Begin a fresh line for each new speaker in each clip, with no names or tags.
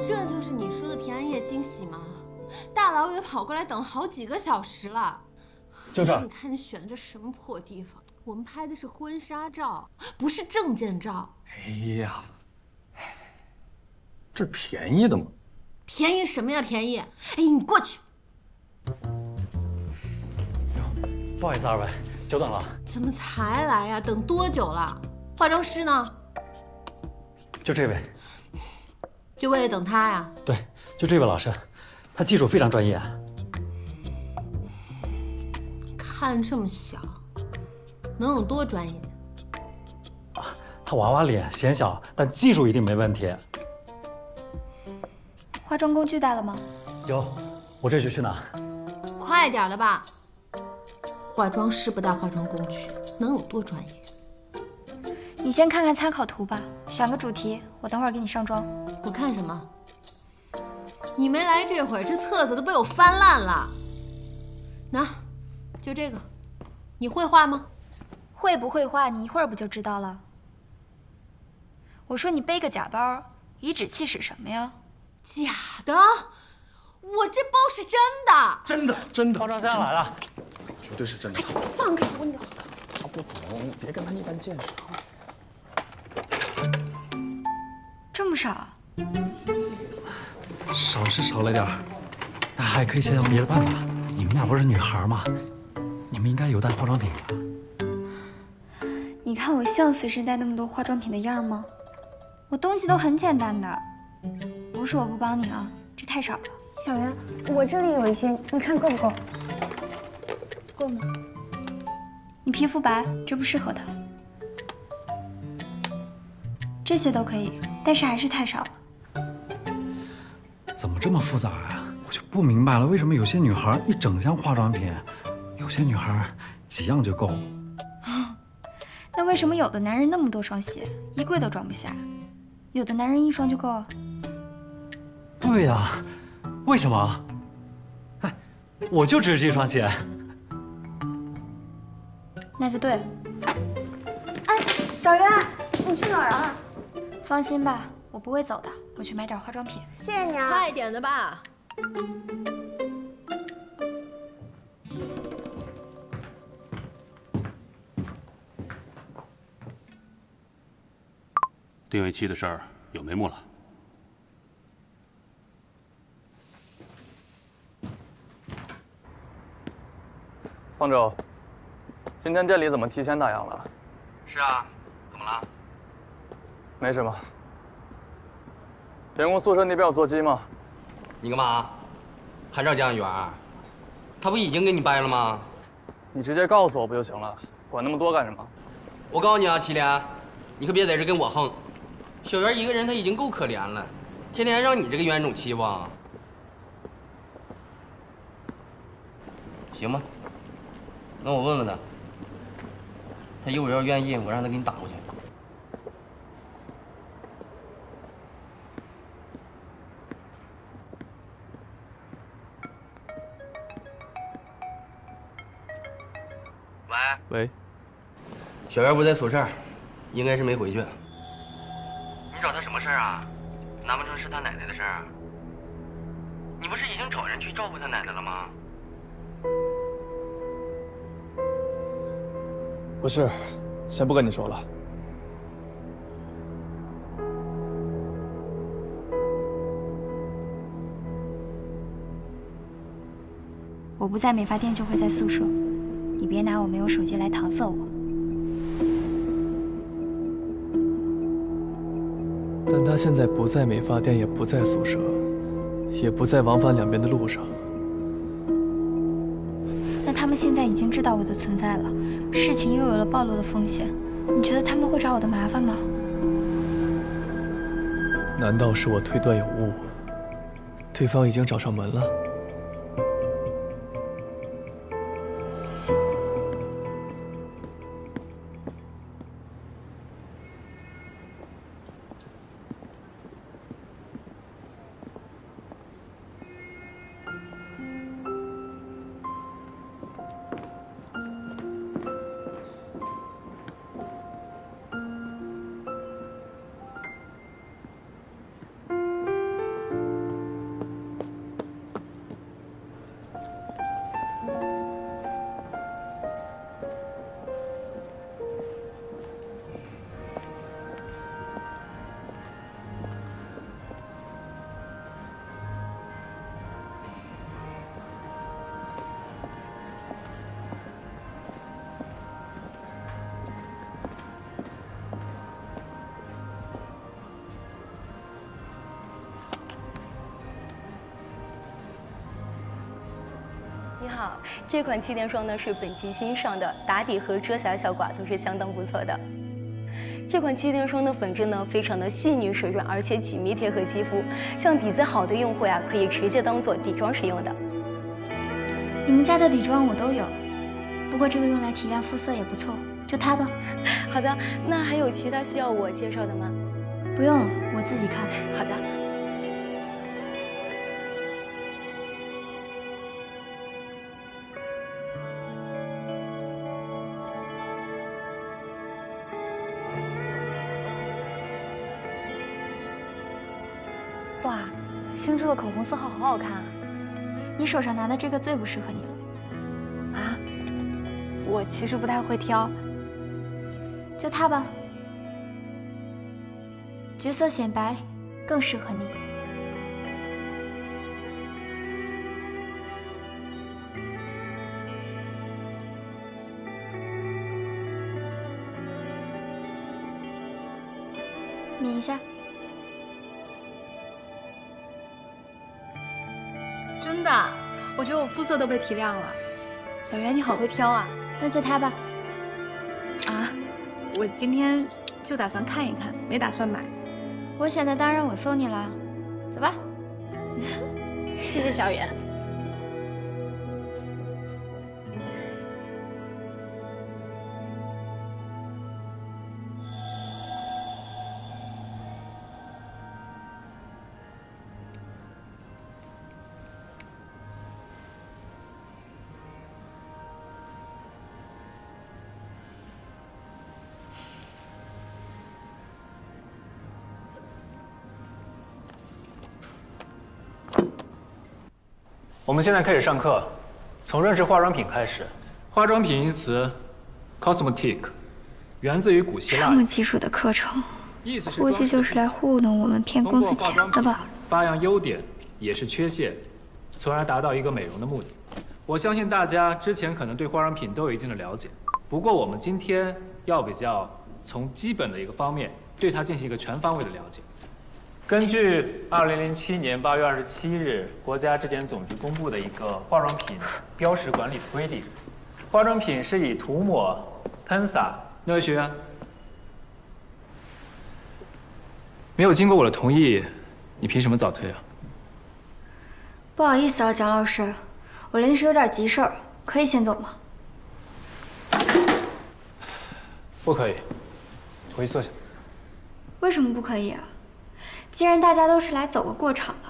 这就是你说的平安夜惊喜吗？大老远跑过来等好几个小时了。
就这儿。
你看你选这什么破地方？我们拍的是婚纱照，不是证件照。
哎呀，这便宜的嘛。
便宜什么呀？便宜！哎，你过去。
不好意思，二位，久等了。
怎么才来呀？等多久了？化妆师呢？
就这位。
就为了等他呀？
对，就这位老师，他技术非常专业。
看这么小，能有多专业？
他娃娃脸，显小，但技术一定没问题。
化妆工具带了吗？
有，我这就去拿。
快点的吧。化妆师不带化妆工具，能有多专业？
你先看看参考图吧，选个主题，我等会儿给你上妆。
我看什么？你没来这会儿，这册子都被我翻烂了。拿，就这个。你会画吗？
会不会画，你一会儿不就知道了？我说你背个假包，颐指气使什么呀？
假的，我这包是真的。
真的，真的。化妆师来了，
绝对是真的。
放开我！
他不懂，别跟他一般见识。
这么少？
少是少了点儿，但还可以想想别的办法。你们俩不是女孩吗？你们应该有带化妆品吧？
你看我像随身带那么多化妆品的样吗？我东西都很简单的，不是我不帮你啊，这太少了。
小袁，我这里有一些，你看够不够？够吗？
你皮肤白，这不适合的。这些都可以，但是还是太少了。
怎么这么复杂呀？我就不明白了，为什么有些女孩一整箱化妆品，有些女孩几样就够？
那为什么有的男人那么多双鞋，衣柜都装不下，有的男人一双就够啊？
对呀，为什么？哎，我就只是这双鞋。
那就对了。
哎，小袁，你去哪儿啊？
放心吧，我不会走的，我去买点化妆品。
谢谢你啊。
快点的吧。
定位器的事儿有眉目了。
方舟，今天店里怎么提前打烊了？
是啊，怎么了？
没什么。员工宿舍那边有座机吗？
你干嘛？还找江远？他不已经给你掰了吗？
你直接告诉我不就行了？管那么多干什么？
我告诉你啊，祁连，你可别在这跟我横。小袁一个人他已经够可怜了，天天还让你这个冤种欺负啊。行吧，那我问问他，他一会儿要愿意，我让他给你打过去。
喂，
小袁不在宿舍，应该是没回去。你找他什么事儿啊？难不成是他奶奶的事儿？你不是已经找人去照顾他奶奶了吗？
不是，先不跟你说了。
我不在美发店就会在宿舍，你别拿我没有手机来搪塞我。
但他现在不在美发店，也不在宿舍，也不在往返两边的路上。
那他们现在已经知道我的存在了，事情又有了暴露的风险，你觉得他们会找我的麻烦吗？
难道是我推断有误？对方已经找上门了？
好，这款气垫霜呢是本期新上的，打底和遮瑕效果都是相当不错的。这款气垫霜的粉质呢非常的细腻水润，而且紧密贴合肌肤，像底子好的用户呀，可以直接当做底妆使用的。
你们家的底妆我都有，不过这个用来提亮肤色也不错，就它吧。
好的，那还有其他需要我介绍的吗？
不用了，我自己看。
好的。
哇，新出的口红色号好好看啊！你手上拿的这个最不适合你了。
啊？我其实不太会挑，
就它吧，橘色显白，更适合你。抿一下。
真的，我觉得我肤色都被提亮了。小袁，你好会挑啊！
那就它吧。
啊，我今天就打算看一看，没打算买。
我选的当然我送你了，走吧。
谢谢小袁。
我们现在开始上课，从认识化妆品开始。化妆品一词 ，cosmetic， 源自于古希腊。
这么基础的课程，估计就是来糊弄我们骗公司钱的吧？
发扬优点，也是缺陷，从而达到一个美容的目的。我相信大家之前可能对化妆品都有一定的了解，不过我们今天要比较从基本的一个方面对它进行一个全方位的了解。根据2007年8月27日国家质检总局公布的一个化妆品标识管理的规定，化妆品是以涂抹、喷洒。那位学员，没有经过我的同意，你凭什么早退啊？
不好意思啊，蒋老师，我临时有点急事儿，可以先走吗？
不可以，回去坐下。
为什么不可以啊？既然大家都是来走个过场的，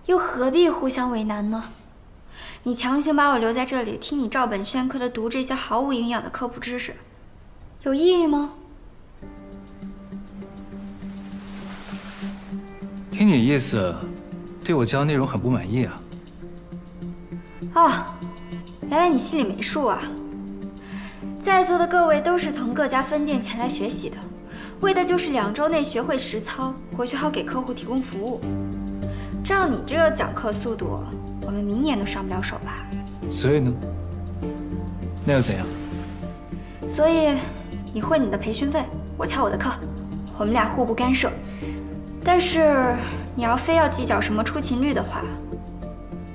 又何必互相为难呢？你强行把我留在这里，听你照本宣科的读这些毫无营养的科普知识，有意义吗？
听你意思，对我教的内容很不满意啊？
啊，原来你心里没数啊！在座的各位都是从各家分店前来学习的。为的就是2周内学会实操，回去好给客户提供服务。照你这个讲课速度，我们明年都上不了手吧？
所以呢？那又怎样？
所以你汇你的培训费，我翘我的课，我们俩互不干涉。但是你要非要计较什么出勤率的话，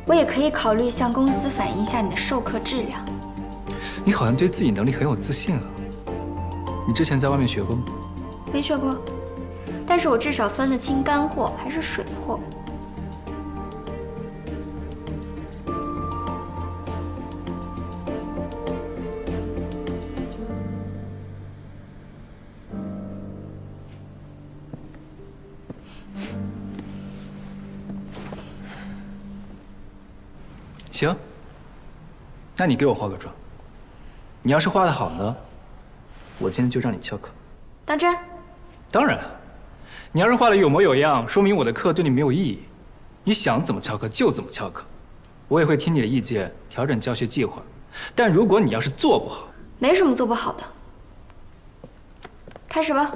我也可以考虑向公司反映一下你的授课质量。
你好像对自己能力很有自信啊。你之前在外面学过吗？
没学过，但是我至少分得清干货还是水货。
行，那你给我化个妆。你要是画得好呢，我今天就让你翘课。
当真？
当然，你要是画的有模有样，说明我的课对你没有意义。你想怎么翘课就怎么翘课，我也会听你的意见，调整教学计划。但如果你要是做不好，
没什么做不好的，开始吧。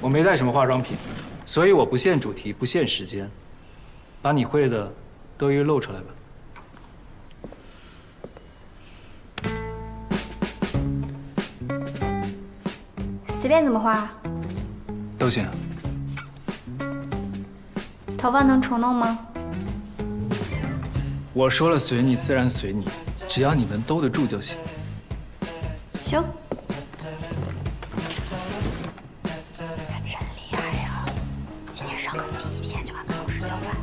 我没带什么化妆品，所以我不限主题，不限时间，把你会的都一一露出来吧。
随便怎么画，
都行。
头发能重弄吗？
我说了随你，自然随你，只要你们兜得住就行。
行。
他真厉害呀！今天上课第一天就把考试交完。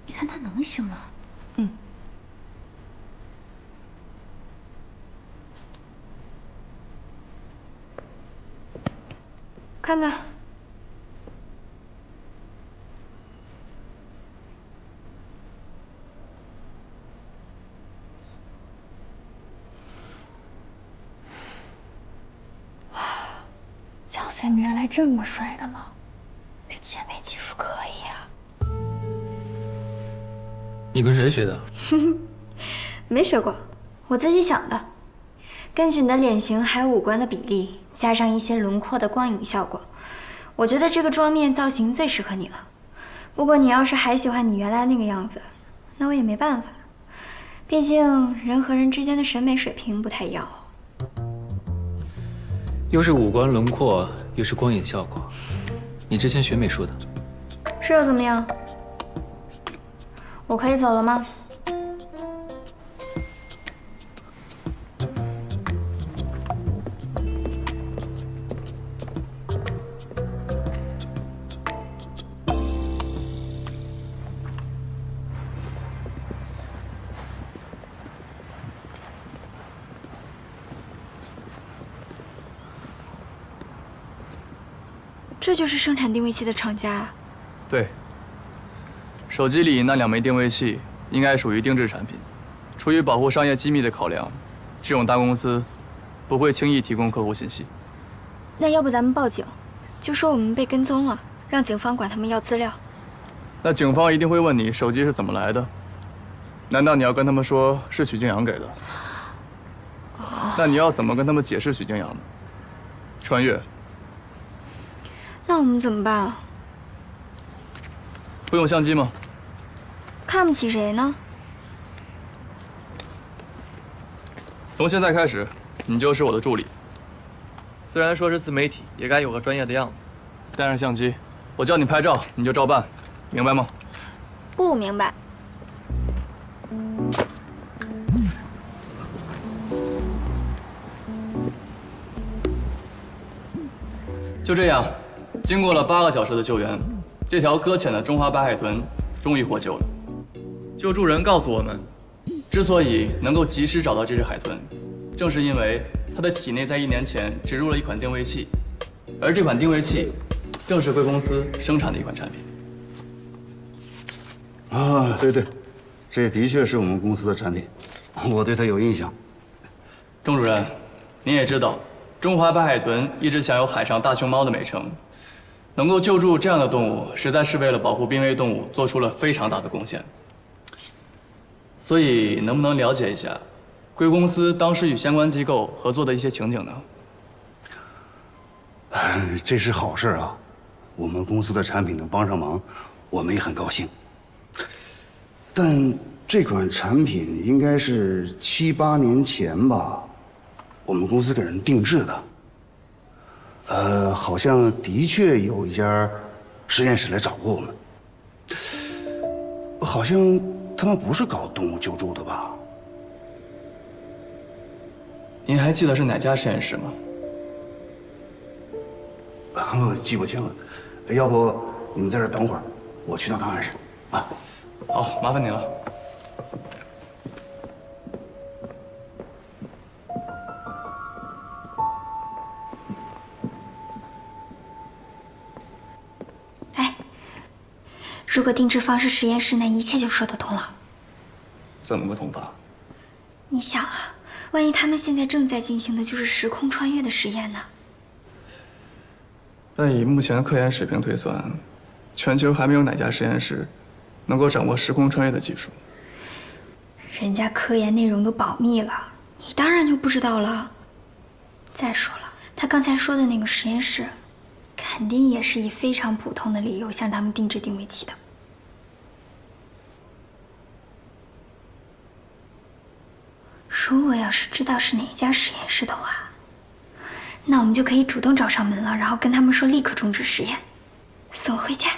你看他能行吗？嗯。
看看，
江森原来这么帅的吗？那健美肌肤可以啊。
你跟谁学的？
没学过，我自己想的。根据你的脸型还有五官的比例，加上一些轮廓的光影效果，我觉得这个妆面造型最适合你了。不过你要是还喜欢你原来那个样子，那我也没办法，毕竟人和人之间的审美水平不太一样。
又是五官轮廓，又是光影效果，你之前学美术的？
是又怎么样？我可以走了吗？ 这就是生产定位器的厂家啊！
对，手机里那2枚定位器应该属于定制产品。出于保护商业机密的考量，这种大公司不会轻易提供客户信息。
那要不咱们报警，就说我们被跟踪了，让警方管他们要资料。
那警方一定会问你手机是怎么来的？难道你要跟他们说是许静阳给的？那你要怎么跟他们解释许静阳呢？穿越。
那我们怎么办啊？
会用相机吗？
看不起谁呢？
从现在开始，你就是我的助理。虽然说是自媒体，也该有个专业的样子。带上相机，我叫你拍照，你就照办，明白吗？
不明白。
就这样。 经过了8个小时的救援，这条搁浅的中华白海豚终于获救了。救助人告诉我们，之所以能够及时找到这只海豚，正是因为它的体内在1年前植入了一款定位器，而这款定位器正是贵公司生产的一款产品。
啊，对对，这的确是我们公司的产品，我对它有印象。
钟主任，您也知道，中华白海豚一直享有海上大熊猫的美称。 能够救助这样的动物，实在是为了保护濒危动物做出了非常大的贡献。所以，能不能了解一下，贵公司当时与相关机构合作的一些情景呢？
这是好事啊，我们公司的产品能帮上忙，我们也很高兴。但这款产品应该是7、8年前吧，我们公司给人定制的。 好像的确有一家实验室来找过我们，好像他们不是搞动物救助的吧？
您还记得是哪家实验室吗？
我记不清了，要不你们在这儿等会儿，我去趟档案室。啊，
好，麻烦您了。
如果定制方是实验室，那一切就说得通了。
怎么个通法？
你想啊，万一他们现在正在进行的就是时空穿越的实验呢？
但以目前的科研水平推算，全球还没有哪家实验室能够掌握时空穿越的技术。
人家科研内容都保密了，你当然就不知道了。再说了，他刚才说的那个实验室，肯定也是以非常普通的理由向他们定制定位器的。如果要是知道是哪家实验室的话，那我们就可以主动找上门了，然后跟他们说立刻终止实验，送回家。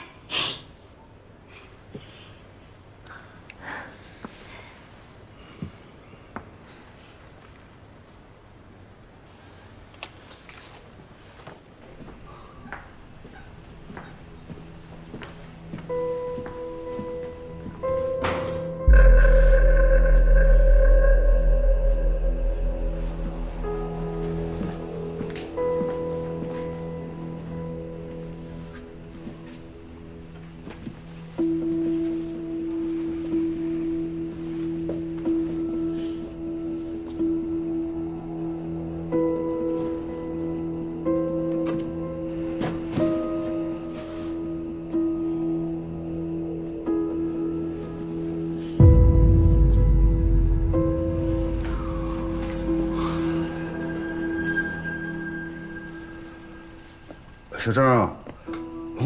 小张啊，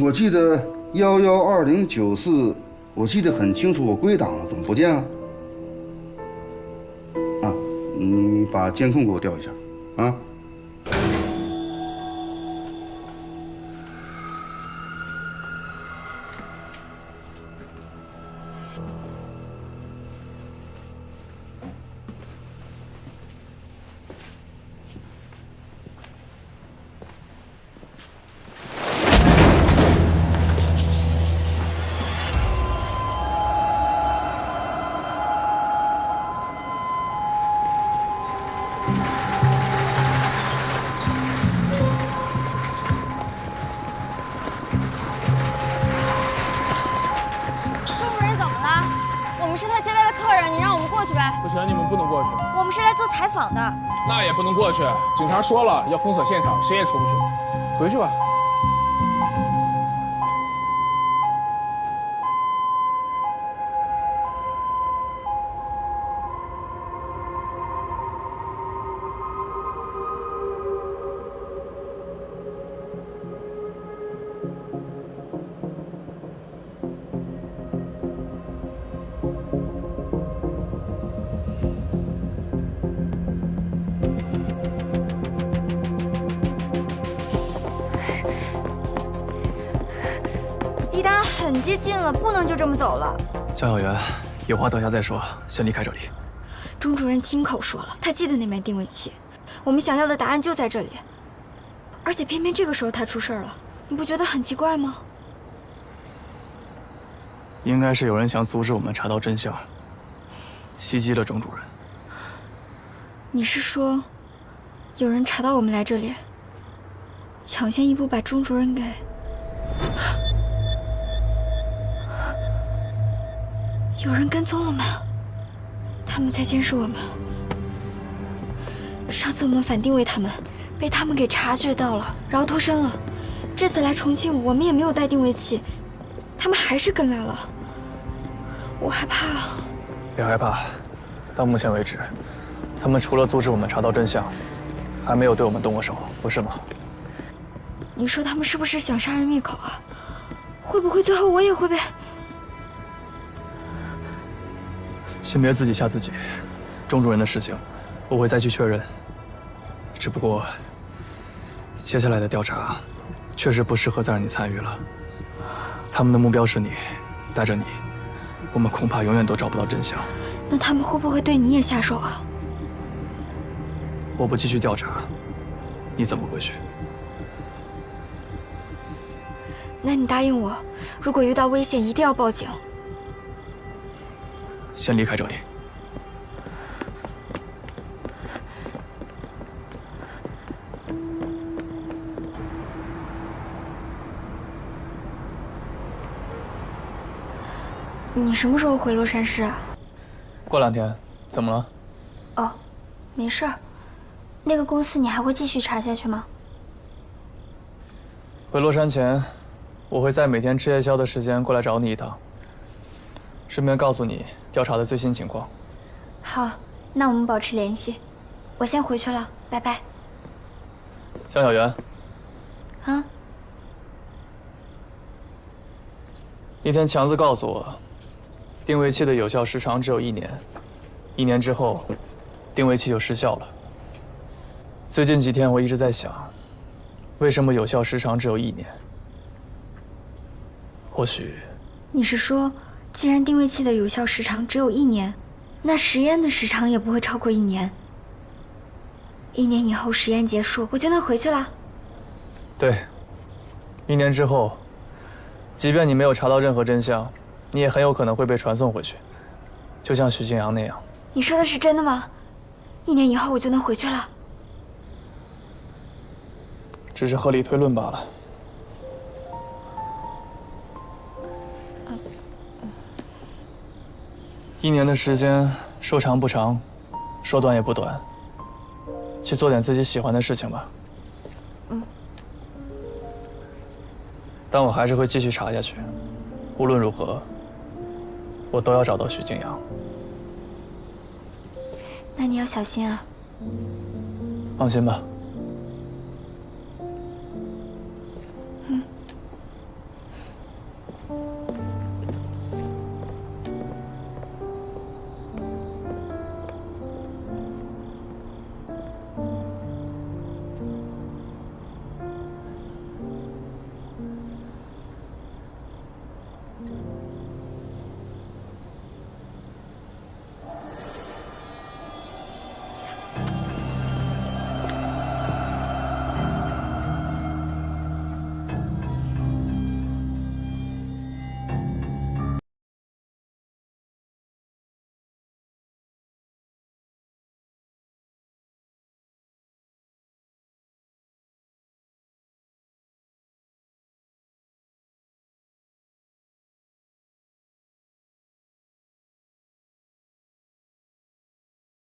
我记得112094，我记得很清楚，我归档了，怎么不见了？啊，你把监控给我调一下，啊。
不行，你们不能过去。
我们是来做采访的。
那也不能过去，警察说了要封锁现场，谁也出不去。回去吧。
离他很接近了，不能就这么走了。
江小媛，有话等下再说，先离开这里。
钟主任亲口说了，他记得那枚定位器，我们想要的答案就在这里。而且偏偏这个时候他出事了，你不觉得很奇怪吗？
应该是有人想阻止我们查到真相，袭击了钟主任。
你是说，有人查到我们来这里，抢先一步把钟主任给……有人跟踪我们，他们在监视我们。上次我们反定位他们，被他们给察觉到了，然后脱身了。这次来重庆，我们也没有带定位器，他们还是跟来了。我害怕啊！
别害怕，到目前为止，他们除了阻止我们查到真相，还没有对我们动过手，不是吗？
你说他们是不是想杀人灭口啊？会不会最后我也会被……
先别自己吓自己，钟主任的事情，我会再去确认。只不过，接下来的调查，确实不适合再让你参与了。他们的目标是你，带着你，我们恐怕永远都找不到真相。
那他们会不会对你也下手啊？
我不继续调查，你怎么回去？
那你答应我，如果遇到危险，一定要报警。
先离开这里。
你什么时候回洛杉矶啊？
过2天。怎么了？
哦，没事儿。那个公司你还会继续查下去吗？
回洛杉前，我会在每天吃夜宵的时间过来找你一趟，顺便告诉你调查的最新情况。
好，那我们保持联系。我先回去了，拜拜。
江小媛。
啊？
那天强子告诉我，定位器的有效时长只有1年，1年之后，定位器就失效了。最近几天我一直在想，为什么有效时长只有1年？或许，
你是说，既然定位器的有效时长只有1年，那实验的时长也不会超过1年。1年以后实验结束，我就能回去了？
对，1年之后，即便你没有查到任何真相，你也很有可能会被传送回去，就像许静阳那样。
你说的是真的吗？1年以后我就能回去了？
只是合理推论罢了。1年的时间，说长不长，说短也不短。去做点自己喜欢的事情吧。但我还是会继续查下去，无论如何，我都要找到许静阳。
那你要小心啊。
放心吧。